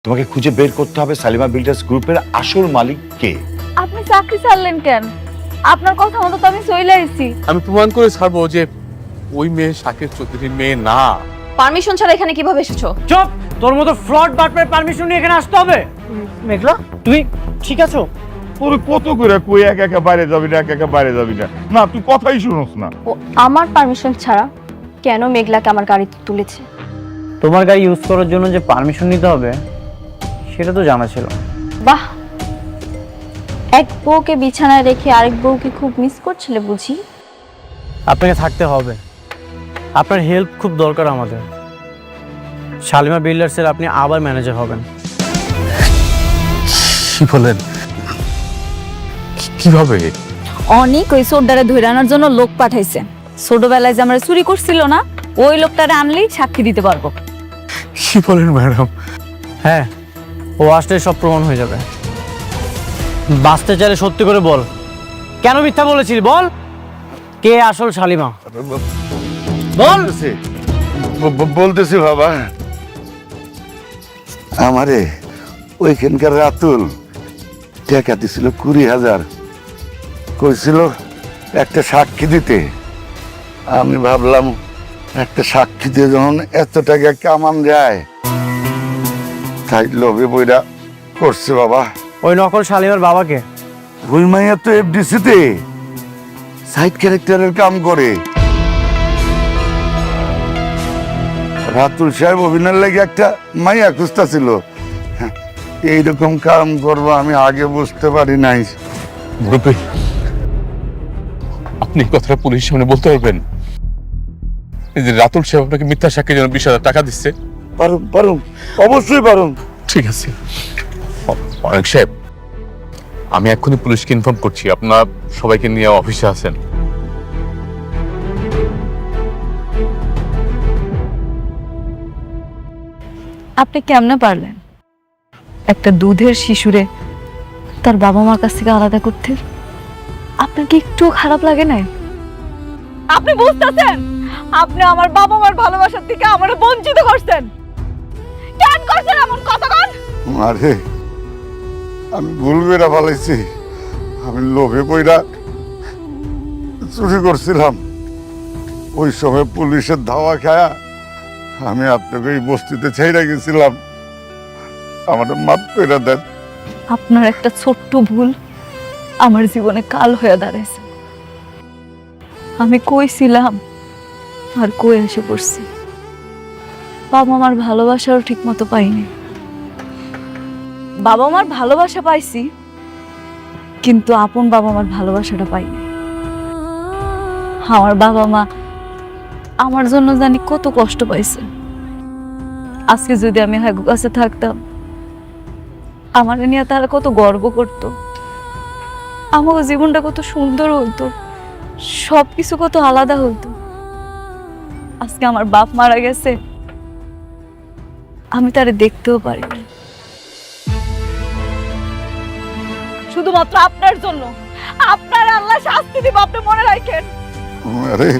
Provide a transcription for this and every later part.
তোমাকে খুঁজে বের করতে হবে সালিমা বিল্ডার্স গ্রুপের আসল মালিক কে। আপনি চাকরি ছাড়লেন কেন? আপনার কথা মতো তো আমি চলে আইছি। আমি প্রমাণ করে ছাড়বো যে ওই মেয়ে শাকের চৌধুরীর মেয়ে না। পারমিশন ছাড়া এখানে কিভাবে এসেছো? চুপ! তোর মতো ফ্রড বাটপার পারমিশন নিয়ে এখানে আসতে হবে? মেঘলা, তুই ঠিক আছো? তোর কত করে কই একা একা বাইরে যাবি না, একা একা বাইরে যাবি না, না তুই কথাই শুনোস না। ও আমার পারমিশন ছাড়া কেন মেঘলাকে আমার গাড়িতে তুলেছে? তোমার গাড়ি ইউজ করার জন্য যে পারমিশন নিতে হবে সেটা তো জানা ছিল। বাহ, এক বউকে বিছানায় রেখে আরেক বউকে খুব মিস করছিলে বুঝি? আপনাকে থাকতে হবে, আপনার হেল্প খুব দরকার আমাদের। শালিমা বিল্ডার্সের আপনি আবার ম্যানেজার হবেন। কি বলেন? কিভাবে? অনেক ওই সোডারে ধরে আনার জন্য লোক পাঠাইছে। ছোটবেলায় যে আমরা চুরি করছিল না, ওই লোকটারে আনলেই সাক্ষী দিতে পারবো। কি বলেন ম্যাডাম? হ্যাঁ, ও আসলে সব প্রমাণ হয়ে যাবে। বাঁচতে চাইলে সত্যি করে বল, কেন মিথ্যা বলেছিলি? বল, কে আসল শালিমা? বল। বলতেছি বাবা, আমারে ওইখানকার রাতুল টাকা দিছিল 20,000, কইছিল একটা সাক্ষী দিতে। আমি ভাবলাম একটা সাক্ষী দিয়ে যখন এত টাকা কামান যায়, তাই লোভে বইরা করছে বাবা। ওই নকল শালিমার বাবাকে? ওই মাইয়া তো এফডিসিতে সাইড ক্যারেক্টারের কাম করে। রাতুল সাহেব অভিনয়ের লাগে একটা মাইয়া খুঁজতা ছিল। এইরকম কাম করবো আমি আগে বুঝতে পারি নাই। মুরব্বী, আপনি এই কথাটা পুলিশের সামনে বলতে পারবেন এই যে রাতুল সাহেব আপনাকে মিথ্যা সাক্ষীর জন্য 20,000 টাকা দিচ্ছে? পারুম পারুম, অবশ্যই পারুম। ঠিক আছে অনেক সাহেব, আমি এক্ষুনি পুলিশকে ইনফর্ম করছি। আপনার সবাইকে নিয়ে অফিসে আছেন। আপনি কেমনে পারলেন একটা দুধের শিশুরে তার বাবা মার কাছ থেকে আলাদা করতে? আপনার কি একটু খারাপ লাগে না? আপনি বুঝতেছেন আপনি আমার বাবা মার ভালোবাসার থেকে আমারে বঞ্চিত করছেন? কেন করছেন এমন কথা? আরে আমি ভুল করে ফেলাইছি। আমি লোভে পইরা চুরি করছিলাম। ওই সময় পুলিশের ধাওয়া খায়া আমি আপনাকে এই বস্তিতে ছেড়ে গেছিলাম। আমাদের মাফ করে দেন। আপনার একটা ছোট্ট ভুল আমার জীবনে কাল হয়ে দাঁড়াইছে। আমি কইছিলাম আর কই এসে পড়ছি। বাবা মার ভালোবাসাও ঠিক মতো পাইনি। বাবা মার ভালোবাসা পাইছি, কিন্তু আপন বাবা মার ভালোবাসাটা পাইনি। আমার বাবা মা আমার জন্য জানি কত কষ্ট পাইছে। আজকে যদি আমি হাগু কাছে থাকতাম, আমার নিয়ে তারা কত গর্ব করতো। আমার জীবনটা কত সুন্দর হইতো, সবকিছু কত আলাদা হইতো। আজকে আমার বাপ মারা গেছে, আমি তারে দেখতেও পারি না। শুধুমাত্র আপনার জন্য আপনার আল্লাহ শাস্তি দিব, আপনি মনে রাখেন। আরে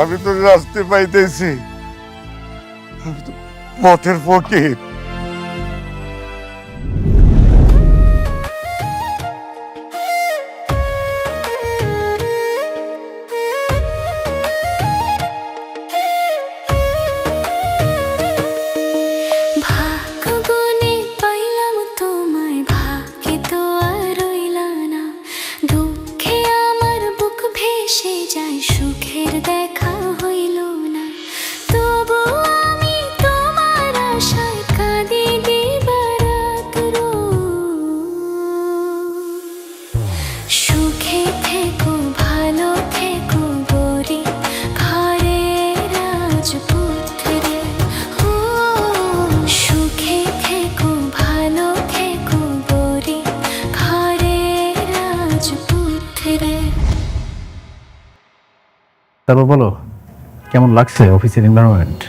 আমি তো রাস্তে পাইতেছি, আমি তো পথের ফকির। তারপর বলো, কেমন লাগছে অফিসের এনভায়রনমেন্ট?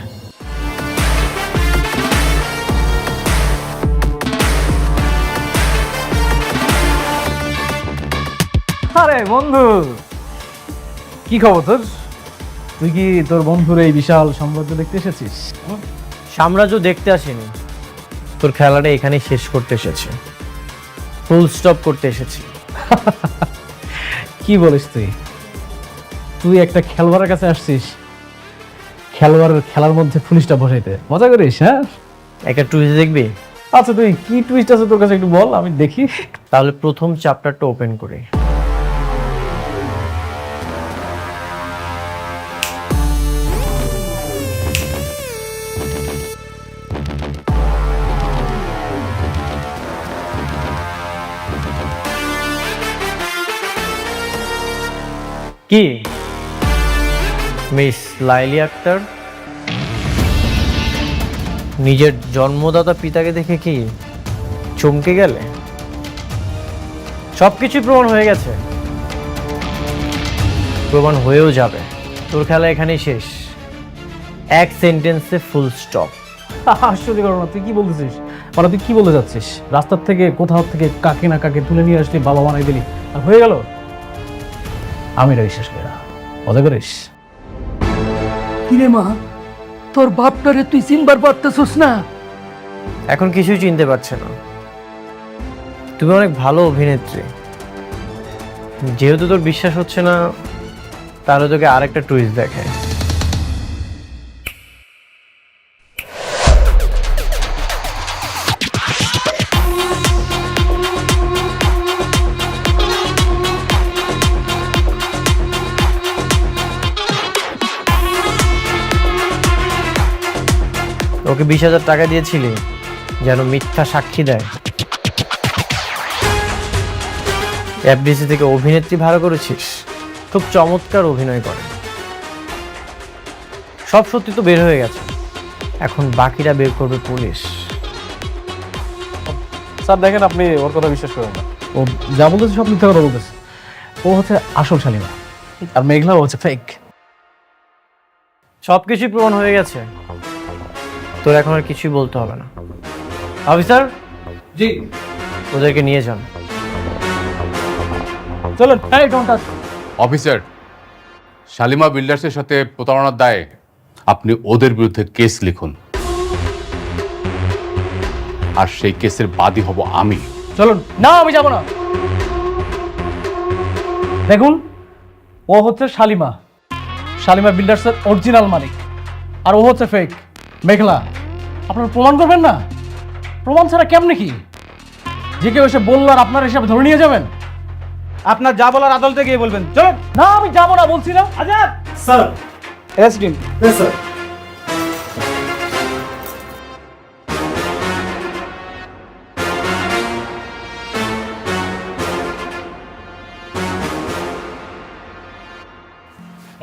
আরে বন্ধু, কি খবর তোর? তুই কি তোর বন্ধুর এই বিশাল সাম্রাজ্য দেখতে এসেছিস? সাম্রাজ্য দেখতে আসিনি, তোর খেলাটা এখানেই শেষ করতে এসেছি, ফুল স্টপ করতে এসেছি। কি বলিস তুই? তুই একটা খেলোয়াড়ের কাছে আসছিস খেলোয়াড়ের খেলার মধ্যে পুলিশটা বসাইতে? মজা করিস? হ্যাঁ, একটা টুইস্ট দেখবি? আচ্ছা তুই কি টুইস্ট আছে তোর কাছে একটু বল, আমি দেখি। তাহলে প্রথম চ্যাপ্টারটা ওপেন করি। কি মিস লাইলি আক্তার, নিজের জন্মদাতা পিতাকে দেখে কি চমকে গেলে? সবকিছুই প্রমাণ হয়ে গেছে, প্রমাণ হয়েও যাবে। তোর খেলা এখানেই শেষ, এক সেন্টেন্সে ফুল স্টপ। আসলে ঘটনা, তুই কি বলতেছিস? মানে তুই কি বলতে যাচ্ছিস? রাস্তার থেকে কোথাও থেকে কাকে না কাকে তুলে নিয়ে আসলি, বাবা বানাই দিলি, আর হয়ে গেল? আমি এটা বিশ্বাস করি না, মজা করিস? কিরে মা, তোর বাপটারে তুই চিনবার পারতেছিস না? এখন কিছুই চিনতে পারছে না। তুমি অনেক ভালো অভিনেত্রী, যেহেতু তোর বিশ্বাস হচ্ছে না, তাহলে তোকে আরেকটা টুইস্ট দেখায়। ওকে 20,000 টাকা দিয়েছিলি যেন মিথ্যা সাক্ষী দেয়। এফডিসি থেকে অভিনেত্রী ভাড়া করেছিস, খুব চমৎকার অভিনয় করে। সব সত্যি তো বের হয়ে গেছে, এখন বাকিটা বের করবে পুলিশ। স্যার দেখেন, আপনি ওর কথা বিশ্বাস করেন না। ও যা বলতেছে সব মিথ্যা কথা বলতেছে। ও হচ্ছে আসল শালিমা, আর মেঘলা হচ্ছে ফেক। সবকিছুই প্রমাণ হয়ে গেছে, তোর এখন আর কিছুই বলতে হবে না। অফিসার জি, ওদেরকে নিয়ে যান। চলুন। এই ডোন্ট টাচ। অফিসার, শালিমা বিল্ডার্সের সাথে প্রতারণার দায়ে আপনি ওদের বিরুদ্ধে কেস লিখুন, আর সেই কেসের বাদী হব আমি। চলুন। না, আমি যাব না। দেখুন, ও হচ্ছে শালিমা, শালিমা বিল্ডার্সের অরিজিনাল মালিক, আর ও হচ্ছে ফেক মেঘলা। আপনারা প্রমাণ করবেন না? প্রমাণ ছাড়া কেমনে কি? যে কেউ এসে বললো আর আপনার হিসাবে ধরে নিয়ে যাবেন? আপনার যা বলার আদালতে গিয়ে বলবেন। চলুন। না, আমি যাবো না বলছি না। Azad sir, SDM. Sir.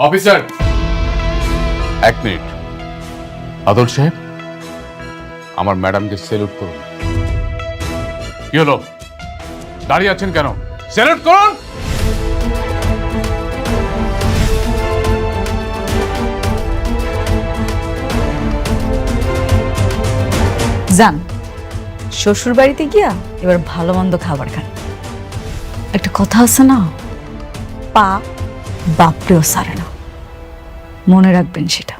Officer, এক মিনিট। আদল সাহেব, আমার ম্যাডামকে সেলুট করুন। কি হলো, দাঁড়িয়ে আছেন কেন? সেলুট করুন। যান শ্বশুর বাড়িতে গিয়া এবার ভালো মন্দ খাবার খান। একটা কথা আছে না, পা বাপরেও সারে না, মনে রাখবেন সেটা।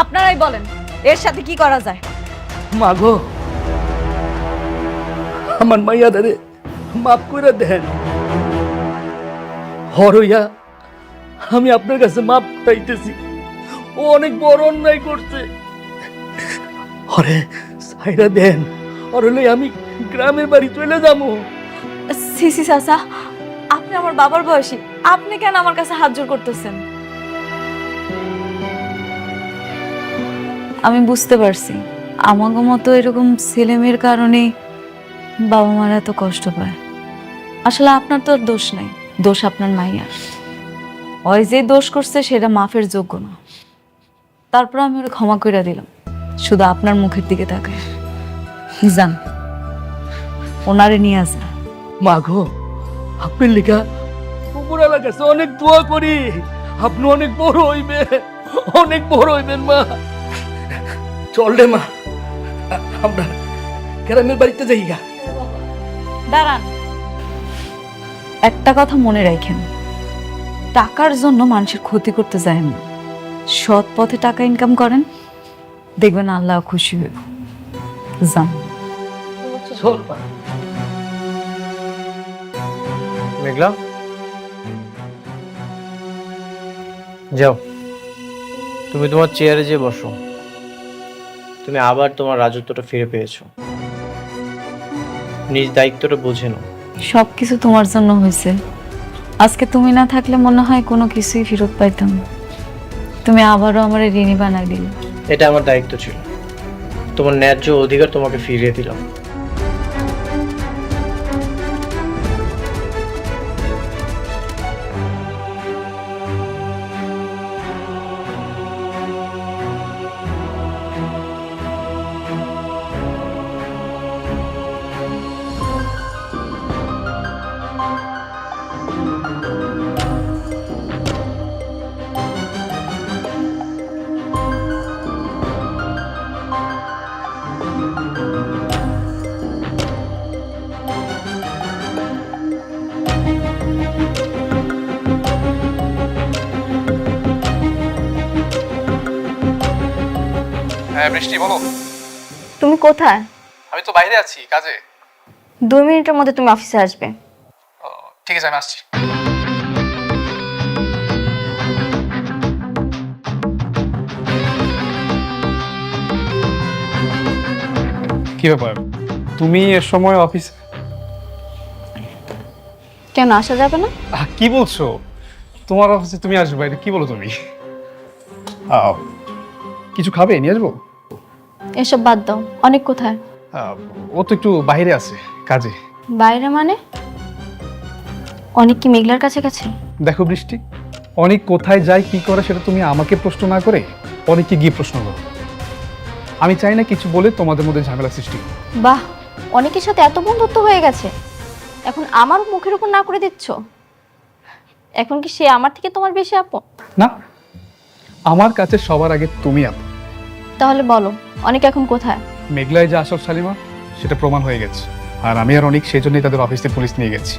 আপনারাই বলেন এর সাথে কি করা যায়? মা গো, আমার মাইয়া দারে মাফ করে দেন। হরইয়া আমি আপনার কাছে মাপ চাইতেছি, ও অনেক বড় অন্যায় করছে। হরে সাইরা দেন, আর হলে আমি গ্রামের বাড়ি চলে যাবো। সিসি চাচা, আপনি আমার বাবার বয়সী, আপনি কেন আমার কাছে হাত জোর করতেছেন? আমি বুঝতে পারছি আমাগো মতো এরকম ছেলেমেয়ের কারণে বাবা মারা এত কষ্ট পায়। আসলে আপনার তো আর দোষ নাই, দোষ আপনার মাইয়ার। ওই যে দোষ করছে সেটা মাফের যোগ্য না। তারপর আমি ওরা ক্ষমা করে দিলাম, শুধু আপনার মুখের দিকে তাকায়। যান, ওনারে নিয়ে আসেন। মা গো, আপনার লেখা উপরওয়ালার কাছে অনেক দোয়া করি, আপনি অনেক বড় হইবেন, অনেক বড় হইবেন। মা চল রে মা, আমরা গ্রামের বাড়িতে যাই গা। দাঁড়ান, একটা কথা মনে রাখেন, টাকার জন্য মানুষের ক্ষতি করতে যায় না। সৎ পথে টাকা ইনকাম করেন, দেখবেন আল্লাহ খুশি হইব। যান। চল মা। মেঘলা, যাও তুমি তোমার চেয়ারে যেয়ে বসো। তুমি আবার তোমার রাজত্বটা ফিরে পেয়েছো। নিজ দায়িত্বটা বুঝে নাও। সবকিছু তোমার জন্য হয়েছে। আজকে তুমি না থাকলে মনে হয় কোনো কিছুই ফেরত পাইতাম না। তুমি আবারও আমার ঋণী বানাই দিলে। এটা আমার দায়িত্ব ছিল। তোমার ন্যায্য অধিকার তোমাকে ফিরিয়ে দিলাম। হ্যাঁ বৃষ্টি, বলো। তুমি কোথায়? আমি তো বাইরে আছি কাজে। 2 মিনিটের মধ্যে তুমি অফিসে আসবে। ঠিক আছে, আমি আসছি। কি ব্যাপার, তুমি এর সময় অফিস? কেন আসা যাবে না? কি বলছো? তোমার অফিসে তুমি আসবে? এটা কি বলো তুমি? কিছু খাবে? নিয়ে আসবো? এসব বাদ দাও। অনেক কোথায়? ও তো একটু বাইরে আছে কাজে। বাইরে মানে? অনেক কি মেঘলার কাছে কাছে? দেখো বৃষ্টি, অনেক কোথায় যায় কি করে সেটা তুমি আমাকে প্রশ্ন না করে অনেককে গিয়ে প্রশ্ন করো। আমি চাই না কিছু বলে তোমাদের মধ্যে ঝামেলা সৃষ্টি হোক। বাহ, অনেকের সাথে এত বন্ধুত্ব হয়ে গেছে, এখন আমার মুখের উপর না করে দিচ্ছ? এখন কি সে আমার থেকে তোমার বেশি আপন? না, আমার কাছে সবার আগে তুমি আপন। তাহলে বলো, অনেক এখন কোথায়? মেঘলায় যে আসল শালিমা সেটা প্রমাণ হয়ে গেছে, আর আমি আর অনেক সেই জন্যই তাদের অফিসে পুলিশ নিয়ে গেছি।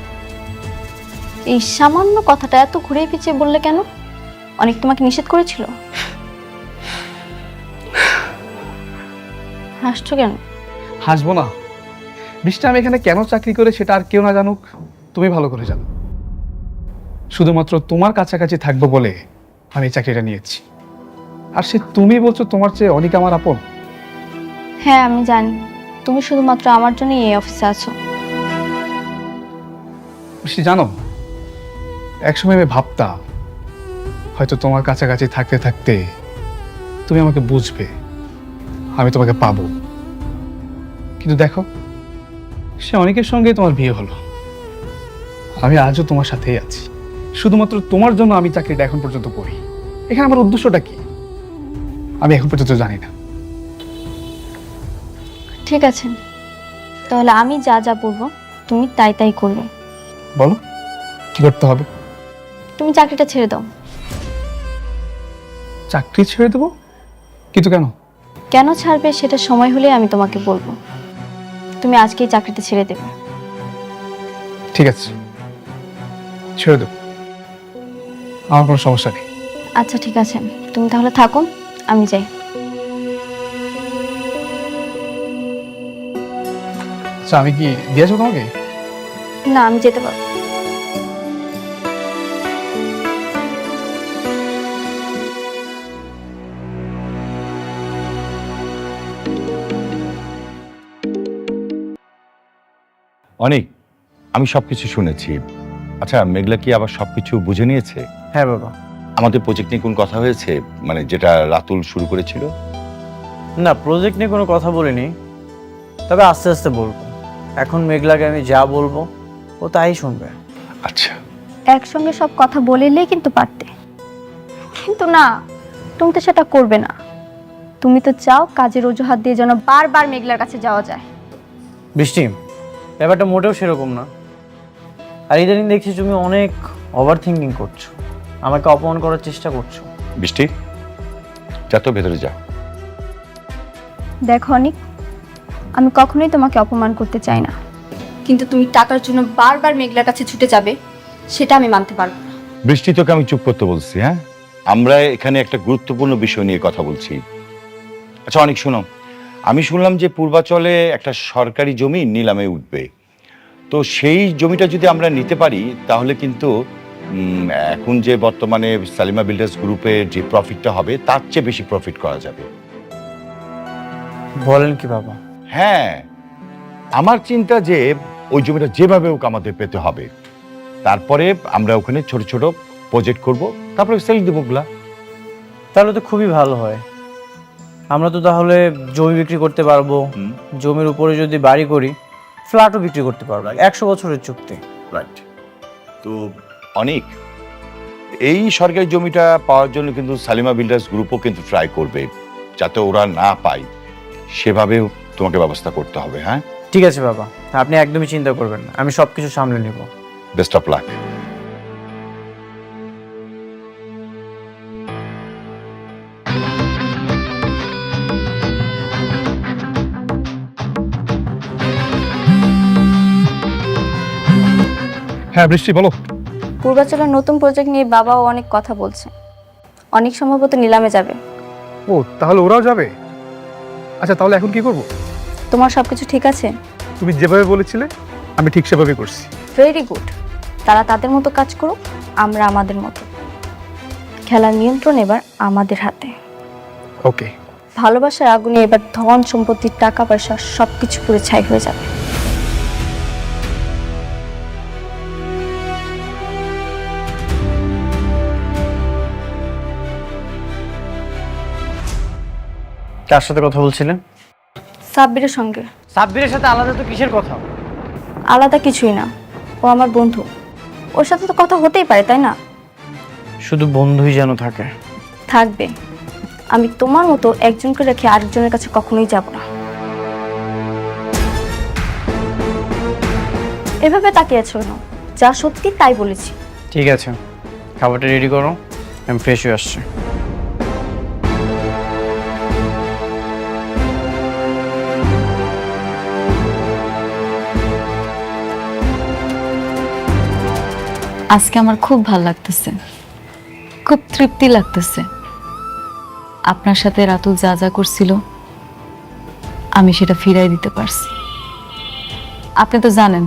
এই সামান্য কথাটা এত ঘুরে পিছিয়ে বললে কেন? অনেক তোমাকে নিষেধ করেছিল? হাসছো কেন? হাসবো না বৃষ্টি, আমি এখানে কেন চাকরি করে সেটা আর কেউ না জানুক, তুমি ভালো করে জানো। শুধুমাত্র তোমার কাছাকাছি থাকবো বলে আমি এই চাকরিটা নিয়েছি। আর সে তুমি বলছো তোমার চেয়ে অনেক আমার আপন। হ্যাঁ আমি জানি, তুমি শুধুমাত্র আমার জন্যই এই অফিসে আছো। বৃষ্টি জানো, একসময় আমি ভাবতাম হয়তো তোমার কাছাকাছি থাকতে থাকতে তুমি আমাকে বুঝবে, আমি তোমাকে পাবো। কিন্তু দেখো, সে অনেকের সঙ্গে তোমার বিয়ে হলো। আমি আজও তোমার সাথেই আছি, শুধুমাত্র তোমার জন্য আমি চাকরিটা এখন পর্যন্ত করি। এখানে আমার উদ্দেশ্যটা কি আমি এখন পর্যন্ত জানি না। ঠিক আছে, তাহলে আমি যা যা বলবো তুমি তাই তাই করবে। বলো কি করতে হবে? তুমি চাকরিটা ছেড়ে দাও। চাকরি ছেড়ে দেবো? কিন্তু কেন? কেন ছাড়বে সেটা সময় হলে আমি তোমাকে বলবো। তুমি আজকেই চাকরিটা ছেড়ে দেবে। ঠিক আছে, ছেড়ে দেবো, আমার কোনো সমস্যা নেই। আচ্ছা ঠিক আছে, তুমি তাহলে থাকো, আমি যাই। আচ্ছা, আমি কি দিয়েছো তোমাকে? না, আমি যেতে পারবো। অনেক, আমি সবকিছু শুনেছি। আচ্ছা, মেঘলা কি আবার সবকিছু বুঝে নিয়েছে? হ্যাঁ বাবা। আমাদের প্রজেক্ট নিয়ে কোন কথা হয়েছে, মানে যেটা রাতুল শুরু করেছিল? না, প্রজেক্ট নিয়ে কোনো কথা বলিনি, তবে আস্তে আস্তে বলবো। এখন মেঘলাকে আমি যা বলবো ও তাই শুনবে। আচ্ছা, একসঙ্গে সব কথা বলিলেই কিন্তু পারতে, কিন্তু না, তুমি তো সেটা করবে না। তুমি তো চাও কাজের অজুহাত দিয়ে যেন বারবার মেঘলার কাছে যাওয়া যায়। বৃষ্টি, ব্যাপারটা মোটেও সেরকম না। আর ইদানিং দেখছি তুমি অনেক ওভার থিঙ্কিং করছো, আমাকে অপমান করার চেষ্টা করছো। বৃষ্টি যা তো ভেতরে যা। দেখো অনেক, আমি কখনোই তোমাকে অপমান করতে চাই না, কিন্তু তুমি টাকার জন্য বারবার মেঘলার কাছে ছুটে যাবে সেটা আমি মানতে পারবো না। বৃষ্টি, তোকে আমি চুপ করতে বলছি। হ্যাঁ, আমরা এখানে একটা গুরুত্বপূর্ণ বিষয় নিয়ে কথা বলছি। আচ্ছা অনেক, শোনো, আমি শুনলাম যে পূর্বাচলে একটা সরকারি জমি নিলামে উঠবে। তো সেই জমিটা যদি আমরা নিতে পারি তাহলে কিন্তু এখন যে বর্তমানে সালিমা বিল্ডার্স গ্রুপের যে প্রফিটটা হবে তার চেয়ে বেশি প্রফিট করা যাবে। বলেন কি বাবা? হ্যাঁ, আমার চিন্তা যে ওই জমিটা যেভাবে হোক আমাদের পেতে হবে, তারপরে আমরা ওখানে ছোট ছোট প্রজেক্ট করব, তারপরে সেল দেবো ওগুলা। তাহলে তো খুবই ভালো হয়। আমরা তো তাহলে জমি বিক্রি করতে পারবো, জমির উপরে যদি বাড়ি করি ফ্ল্যাটও বিক্রি করতে পারবো। 100 বছরের চুক্তি। রাইট। তো অনেক, এই সরকারি জমিটা পাওয়ার জন্য কিন্তু সালিমা বিল্ডার্স গ্রুপও কিন্তু ট্রাই করবে, যাতে ওরা না পায় সেভাবেও তোমাকে ব্যবস্থা করতে হবে। হ্যাঁ ঠিক আছে বাবা, আপনি একদমই চিন্তা করবেন না, আমি সবকিছু সামলে নেব। Best of luck. হ্যাঁ বৃষ্টি, বলো। পূর্বাচলের নতুন প্রজেক্ট নিয়ে বাবাও অনেক কথা বলছে, অনেক সম্ভবত নিলামে যাবে। ও, তাহলে ওরাও যাবে? আচ্ছা, তাহলে এখন কি করব? তোমার সবকিছু ঠিক আছে? তুমি যেভাবে বলেছিলে আমি ঠিক সেভাবে করছি। Very good. তারা তাদের মতো কাজ করুক, আমরা আমাদের মতো। খেলার নিয়ন্ত্রণ এবার আমাদের হাতে। ওকে। ভালোবাসার আগুনে এবার ধন সম্পত্তি টাকা পয়সা সবকিছু পুরো ছাই হয়ে যাবে। কার সাথে কথা বলছিলেন? সাব্বিরের সঙ্গে। সাব্বিরের সাথে আলাদা তো কিসের কথা? আলাদা কিছুই না, ও আমার বন্ধু, ওর সাথে তো কথা হতেই পারে, তাই না? শুধু বন্ধুই যেন থাকে। থাকবে। আমি তোমার মতো একজনকে রেখে আরেকজনের কাছে কখনোই যাব না। এভাবে তাকিয়েছো না, যা সত্যি তাই বলেছি। ঠিক আছে, খাবারটা রেডি করো, আমি ফ্রেশ হয়ে আসছি। আজকে আমার খুব ভালো লাগতেছে, খুব তৃপ্তি লাগতেছে। আপনার সাথে রাতুল যা যা করছিল আমি সেটা ফিরাই দিতে পারছি। আপনি তো জানেন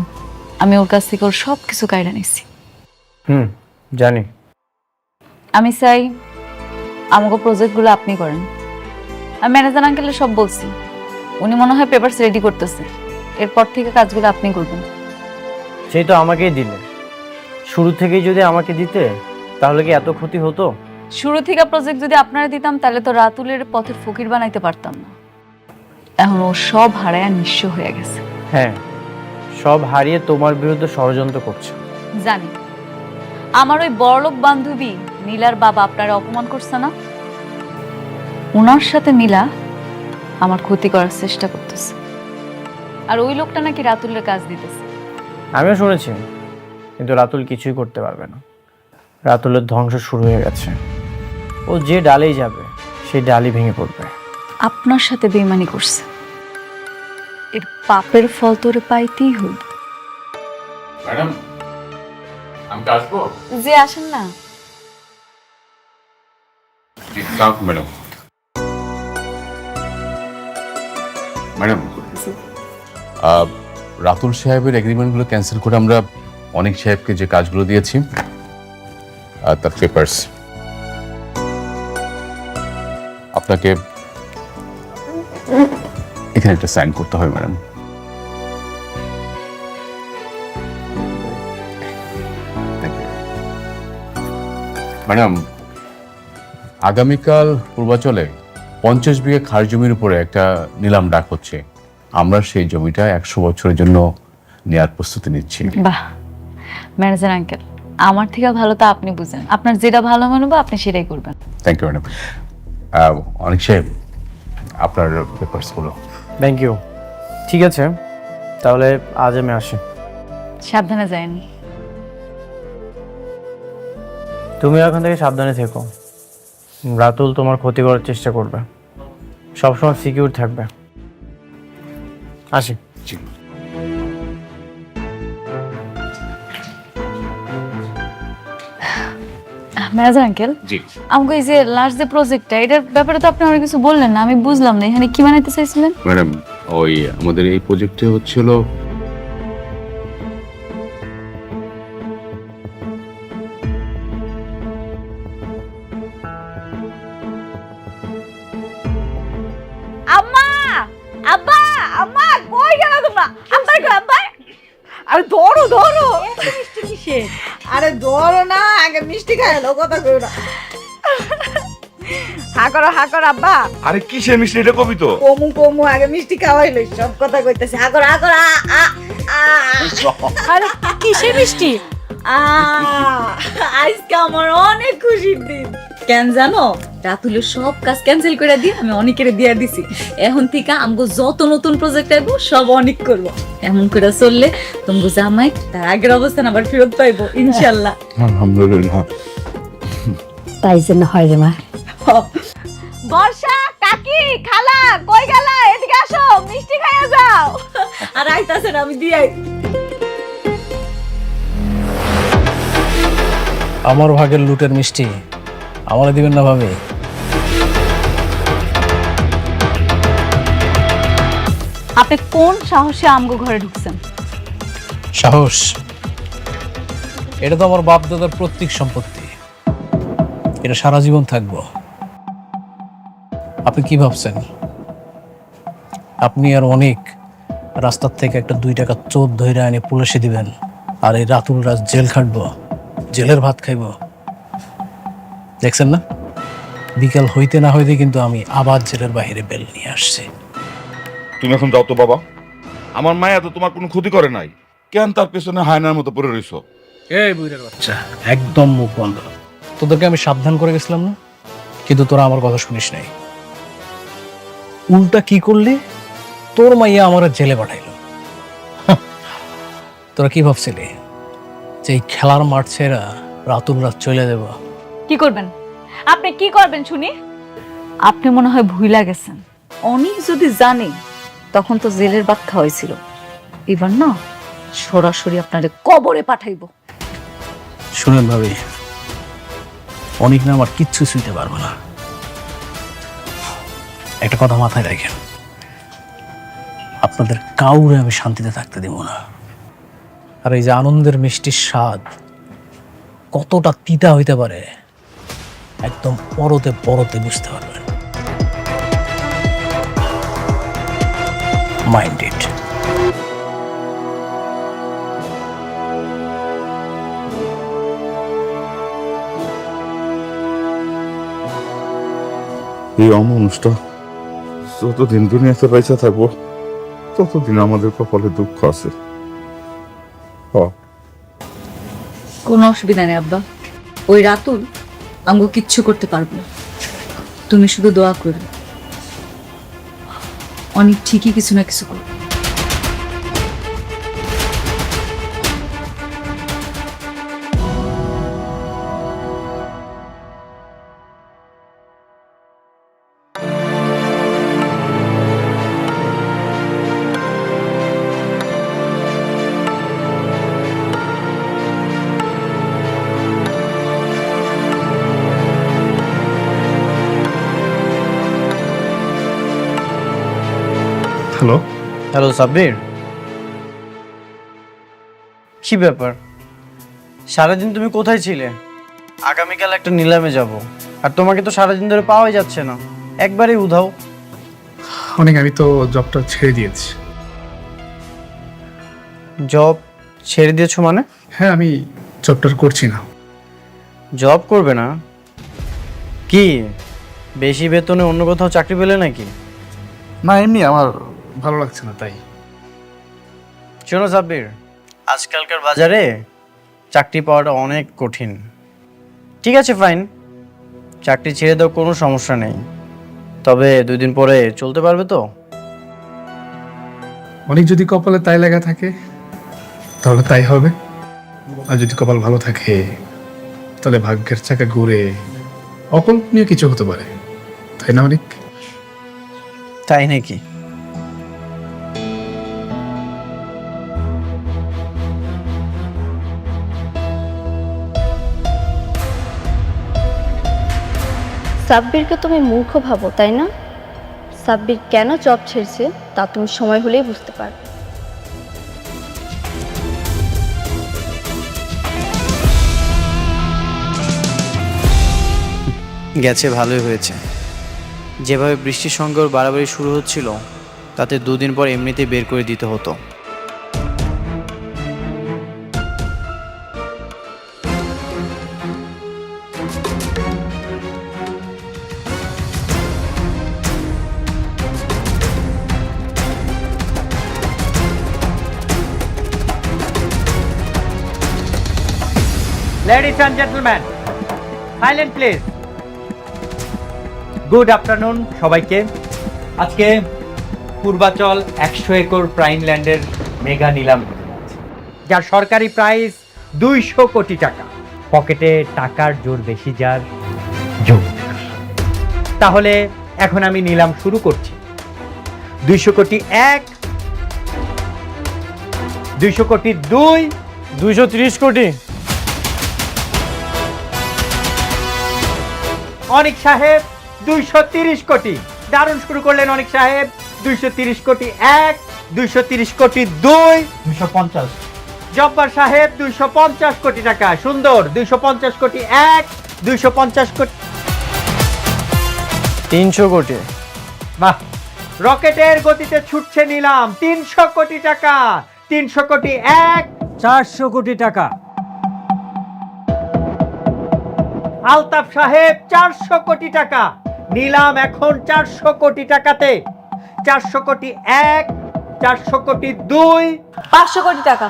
আমি ওর কাছ থেকে ওর সব কিছু কায়রা নিছি। জানি। আমি চাই আমাকে প্রজেক্টগুলো আপনি করেন। আমি ম্যানেজার আঙ্কেলের সব বলছি, উনি মনে হয় পেপারস রেডি করতেছে, এরপর থেকে কাজগুলো আপনি করবেন। সেই তো আমাকেই দিলে, শুরু থেকেই যদি আমাকে দিতে তাহলে কি এত ক্ষতি হতো? শুরু থেকে প্রজেক্ট যদি আপনারা দিতাম তাহলে তো রাতুলের পথের ফকির বানাইতে পারতাম না। এখন ও সব হারায় নিঃস্ব হয়ে গেছে। হ্যাঁ, সব হারিয়ে তোমার বিরুদ্ধে ষড়যন্ত্র করছে। জানি, আমার ওই বড়লোক বান্ধবী নীলার বাবা আপনারা অপমান করছে না, ওনার সাথে মিলা আমার ক্ষতি করার চেষ্টা করতেছে। আর ওই লোকটা নাকি রাতুলের কাজ দিতেছে। আমিও শুনেছি, কিন্তু রাতুল কিছুই করতে পারবে না। রাতুলের ধ্বংস শুরু হয়ে গেছে। ও যে ডালেই যাবে সেই ডালই ভেঙে পড়বে। আপনার সাথে বেইমানি করছে, এর পাপের ফল তোরে পাইতেই হইল। ম্যাডাম, আমি আসবো? যে আসেন না। ম্যাডাম, ম্যাডাম, রাতুল সাহেবের এগ্রিমেন্টগুলো ক্যান্সেল করে আমরা অনেক সাহেবকে যে কাজগুলো দিয়েছি তার পেপারস আপনাকে এখানে একটা সাইন করতে হবে ম্যাডাম। ম্যাডাম, আগামীকাল পূর্বাচলে 50 বিঘা খাস জমির উপরে একটা নিলাম ডাক হচ্ছে। আমরা সেই জমিটা 100 বছরের জন্য নেয়ার প্রস্তুতি নিচ্ছি। বাহ, ম্যানেজার আঙ্কেল, আমার থেকে ভালো তো আপনি বুঝেন, আপনার যেটা ভালো মনে হবে আপনি সেটাই করবেন। Thank you madam. অনেক সাহেব, আপনার পেপারসগুলো। Thank you. ঠিক আছে, তাহলে আজ আমি আসি। সাবধানে যায়নি। তুমি এখন থেকে সাবধানে থেকো। রাতুল তোমার ক্ষতি করার চেষ্টা করবে, সবসময় সিকিউর থাকবে। আসি। জি। মেজার আঙ্কেল, জি আমাকে এই যে লাস্ট যে প্রজেক্টটা, এটার ব্যাপারে তো আপনি অনেক কিছু বললেন না, আমি বুঝলাম না এখানে কি বানাইতে চাইছিলেন। ম্যাডাম, ওই আমাদের এই প্রজেক্টে হচ্ছিল আম্মা, আব্বা, আম্মা কই গেল তোমরা? আব্বা কই আব্বা? আরে ধরো ধরো। মিষ্টি কিসে? আরে ধরো না, আগে মিষ্টি খাইলো, কথা কইও না। হা করো আব্বা। আরে কিসের মিষ্টি এটা কবি তো? কমু আগে মিষ্টি খাওয়াইলো, সব কথা কইতেছে। হা করো আরে কিসের মিষ্টি? আজকে আমার অনেক খুশির দিন। কেন জানো, রাতুলে সব কাজ ক্যান্সেল করে দিয়ে আমি অনেকের দিয়ে দিছি। এখন থেকে আমগো যত নতুন প্রজেক্ট আইবো সব অনেক করব। এমন করে চললে তোমাকে জামাই তার আগের অবস্থান আবার ফেরত পাইবো ইনশাআল্লাহ। আলহামদুলিল্লাহ। তাই জন্য হয় রে মা। বর্ষা, কাকি, খালা কই গেলা? এদিকে আসো, মিষ্টি খাইয়া যাও। আর আইতাছে না, আমি দিয়ে আমার ভাগের লুটের মিষ্টি আমারে দিবেন না ভাবে? আপনি কোন সাহসে আমগো ঘরে ঢুকছেন? সাহস? এটা তো আমার বাপ দাদার প্রত্যেক সম্পত্তি, এটা সারা জীবন থাকবো। আপনি কি ভাবছেন আপনি আর অনেক রাস্তার থেকে একটা 2 টাকা চোর ধরে এনে পুলিশে দিবেন আর এই রাতুল রাজ জেল খাটবো, জেলের ভাত খাইব? দেখছেন না, বিকাল হইতে না হইতে কিন্তু আমি আবার জেলের বাইরে বেল নিয়ে আসছি। তুমি এখন যাও তো বাবা, আমার মায়া তো তোমার কোনো ক্ষতি করে নাই, কেন তার পেছনে হায়নার মতো পড়ে রইছো? এই বুইড়ার বাচ্চা, একদম মুখ বন্ধ। তোদেরকে আমি সাবধান করে গেছিলাম না, কিন্তু তোরা আমার কথা শুনিস নাই। উল্টা কি করলি, তোর মাইয়া আমার জেলে পাঠাইল। তোরা কি ভাবছিলি যে এই খেলার মাঠ ছেড়া রাতুল রাত চলে দেব? কি করবেন আপনি? কি করবেন শুনি? আপনি মনে হয় ভুইলা গেছেন, অনেক যদি জানে তখন তো জেলের ভাত খাওয়াইছিল। এবার না সরাসরি আপনারে কবরে পাঠাইবো। শুনেন ভাবি, অনেক না আমার কিচ্ছু শুনতে পারবো না। একটা কথা মাথায় রাখেন, আপনাদের কাউরে আমি শান্তিতে থাকতে দেব না। আর এই যে আনন্দের মিষ্টির স্বাদ কতটা তিতা হইতে পারে একদম পরতে পরতে বুঝতে পারবেন। Mind it. এই অমানুষটা যতদিন দুনিয়াতে বেঁচে থাকবো ততদিন আমাদের কপালে দুঃখ আছে। কোনো অসুবিধা নেই আব্বা, ওই রাতুল আমগো কিচ্ছু করতে পারবো না। তুমি শুধু দোয়া করবে, অনেক ঠিকই কিছু না কিছু করবে। হ্যালো, হ্যালো সাব্বির, কি ব্যাপার? সারাদিন তুমি কোথায় ছিলে? আগামীকাল একটা নিলামে যাব, আর তোমাকে তো সারাদিন ধরে পাওয়াই যাচ্ছে না, একবারেই উধাও। অনেক, আমি তো জবটা ছেড়ে দিয়েছি। জব ছেড়ে দিয়েছো মানে? হ্যাঁ, আমি জবটা করছি না। জব করবে না? কি বেশি বেতনে অন্য কোথাও চাকরি পেলে নাকি? না, এমনি আমার ভালো লাগছে না তাই। শোনো সাব্বির, আজকালকার বাজারে চাকরি পাওয়াটা অনেক কঠিন। ঠিক আছে ফাইন, চাকরি ছেড়ে দাও, কোনো সমস্যা নেই, তবে 2 দিন পরে চলতে পারবে তো? অনেক যদি কপালে তাই লেখা থাকে তাহলে তাই হবে, আর যদি কপাল ভালো থাকে তাহলে ভাগ্যের চাকা ঘুরে অকল্পনীয় কিছু হতে পারে, তাই না অনেক? তাই নাকি? সাব্বিরকে তুমি মূর্খ ভাবো তাই না? সাব্বির কেন জব ছেড়েছে তা তুমি সময় হলেই বুঝতে পারবে। গেছে ভালোই হয়েছে। যেভাবে বৃষ্টির সঙ্গে ওর বাড়াবাড়ি শুরু হচ্ছিল তাতে দুদিন পর এমনিতেই বের করে দিতে হতো। Ladies and gentlemen, silent please. Good afternoon সবাইকে। আজকে পূর্বাচল 100 একর প্রাইম ল্যান্ডের মেগা নিলাম হতে যাচ্ছে, যার সরকারি প্রাইস 200 কোটি টাকা। পকেটে টাকার জোর বেশি যার জোর। তাহলে এখন আমি নিলাম শুরু করছি। 200 কোটি 1, 200 কোটি 2, 230 কোটি। অনিক সাহেব 230 কোটি। দারুণ শুরু করলেন অনিক সাহেব। 230 কোটি 1, 230 কোটি 2, 250। জব্বার সাহেব 250 কোটি টাকা। সুন্দর। 250 কোটি 1, 250 কোটি। 300 কোটি। বাহ, রকেটের গতিতে ছুটছে নিলাম। 300 কোটি টাকা। 300 কোটি 1, 400 কোটি টাকা। আলতাফ সাহেব 400 কোটি টাকা। নিলাম এখন 400 কোটি টাকাতে। 400 কোটি 1, 400 কোটি 2, 500 কোটি টাকা।